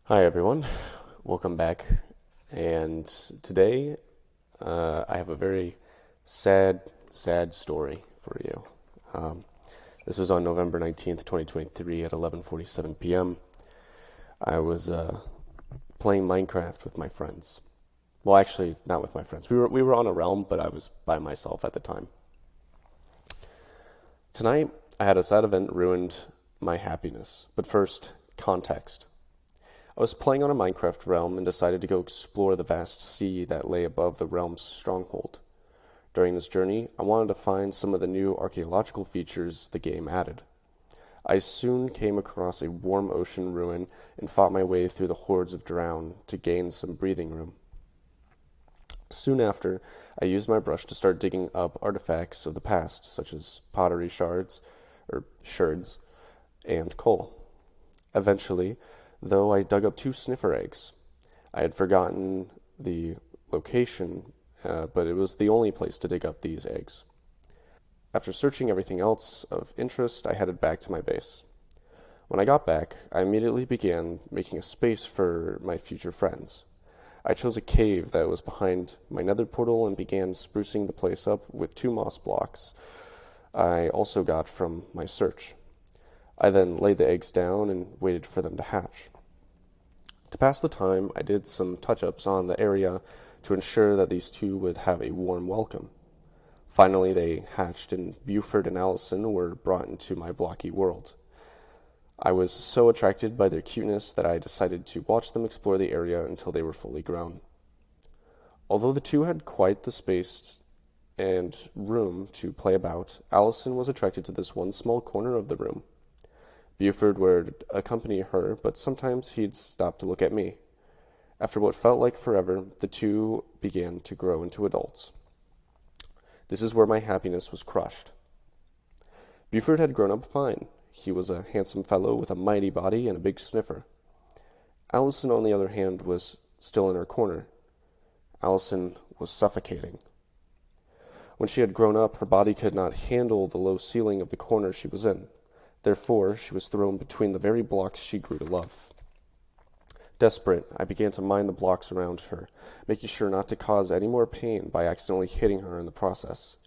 Hi everyone, welcome back. And today I have a very sad story for you. Um, this was on November 19th, 2023 at 11:47 p.m. I was playing Minecraft with my friends. Well, actually, not with my friends. We were on a realm, but I was by myself at the time. Tonight, I had a sad event ruined my happiness. But first, context. I was playing on a Minecraft realm and decided to go explore the vast sea that lay above the realm's stronghold. During this journey, I wanted to find some of the new archaeological features the game added. I soon came across a warm ocean ruin and fought my way through the hordes of drown to gain some breathing room. Soon after, I used my brush to start digging up artifacts of the past, such as pottery shards, and coal. Eventually, though, I dug up 2 sniffer eggs. I had forgotten the location, but it was the only place to dig up these eggs. After searching everything else of interest, I headed back to my base. When I got back, I immediately began making a space for my future friends. I chose a cave that was behind my nether portal and began sprucing the place up with 2 moss blocks I also got from my search. I then laid the eggs down and waited for them to hatch. To pass the time, I did some touch-ups on the area to ensure that these 2 would have a warm welcome. Finally, they hatched and Buford and Alison were brought into my blocky world. I was so attracted by their cuteness that I decided to watch them explore the area until they were fully grown. Although the 2 had quite the space and room to play about, Alison was attracted to this one small corner of the room. Buford would accompany her, but sometimes he'd stop to look at me. After what felt like forever, the 2 began to grow into adults. This is where my happiness was crushed. Buford had grown up fine. He was a handsome fellow with a mighty body and a big sniffer. Alison, on the other hand, was still in her corner. Alison was suffocating. When she had grown up, her body could not handle the low ceiling of the corner she was in. Therefore, she was thrown between the very blocks she grew to love. Desperate, I began to mine the blocks around her, making sure not to cause any more pain by accidentally hitting her in the process.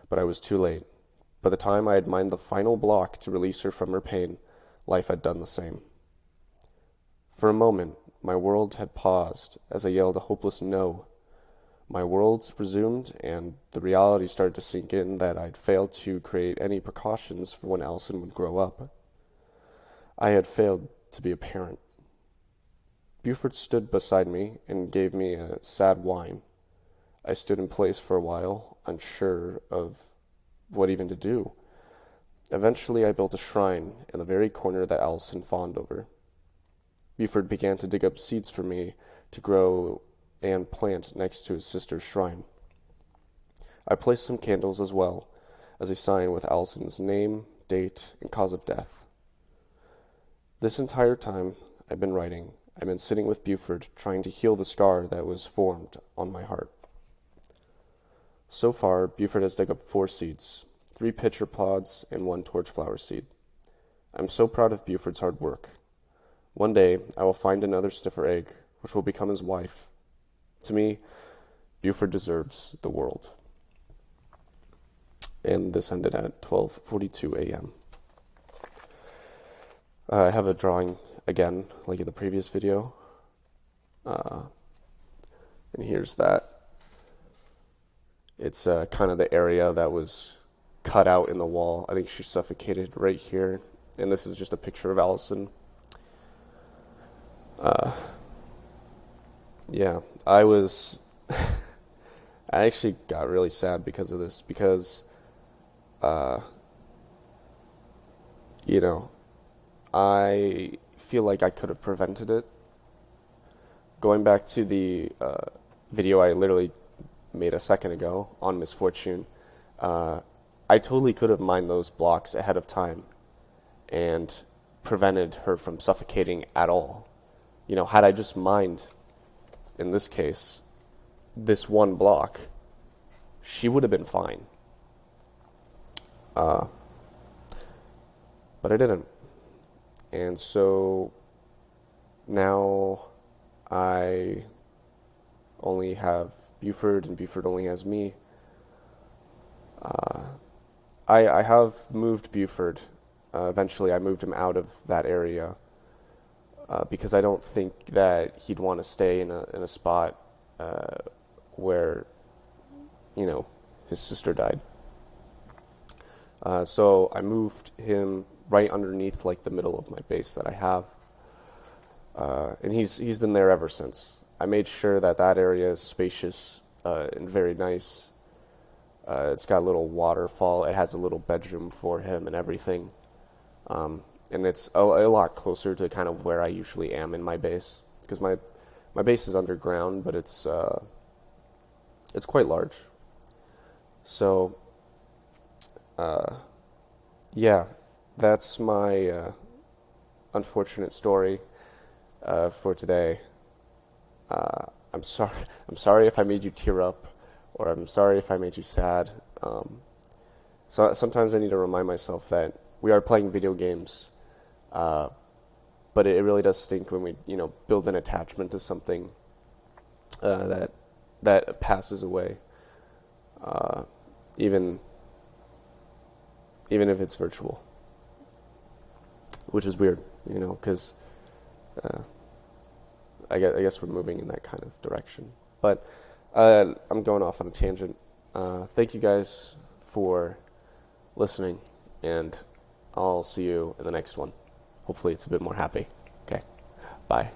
But I was too late. By the time I had mined the final block to release her from her pain, life had done the same. For a moment, my world had paused as I yelled a hopeless no. My worlds resumed, and the reality started to sink in that I'd failed to create any precautions for when Alison would grow up. I had failed to be a parent. Buford stood beside me and gave me a sad whine. I stood in place for a while, unsure of what even to do. Eventually, I built a shrine in the very corner that Alison fawned over. Buford began to dig up seeds for me to grow and plant next to his sister's shrine. I placed some candles as well, as a sign with Alison's name, date, and cause of death. This entire time I've been writing, I've been sitting with Buford trying to heal the scar that was formed on my heart. So far, Buford has dug up 4 seeds, 3 pitcher pods, and 1 torchflower seed. I'm so proud of Buford's hard work. One day, I will find another sniffer egg, which will become his wife. To me, Buford deserves the world. And this ended at 12:42 a.m. I have a drawing again, like in the previous video. And here's that. It's kind of the area that was cut out in the wall. I think she suffocated right here. And this is just a picture of Alison. Yeah, I was... I actually got really sad because of this, because, I feel like I could have prevented it. Going back to the video I literally made a second ago on misfortune, I totally could have mined those blocks ahead of time and prevented her from suffocating at all. Had I just mined, in this case, this one block, she would have been fine. But I didn't. And so now I only have Buford, and Buford only has me. I have moved Buford. Eventually, I moved him out of that area because I don't think that he'd want to stay in a spot where, his sister died. So I moved him right underneath like the middle of my base that I have, and he's been there ever since. I made sure that area is spacious and very nice. It's got a little waterfall. It has a little bedroom for him and everything. And it's a lot closer to kind of where I usually am in my base, because my base is underground, but it's quite large. So, yeah, that's my unfortunate story for today. I'm sorry. I'm sorry if I made you tear up, or I'm sorry if I made you sad. So sometimes I need to remind myself that we are playing video games, but it really does stink when we, build an attachment to something that passes away, even if it's virtual, which is weird, because I guess we're moving in that kind of direction. But I'm going off on a tangent. Thank you guys for listening, and I'll see you in the next one. Hopefully it's a bit more happy. Okay, bye.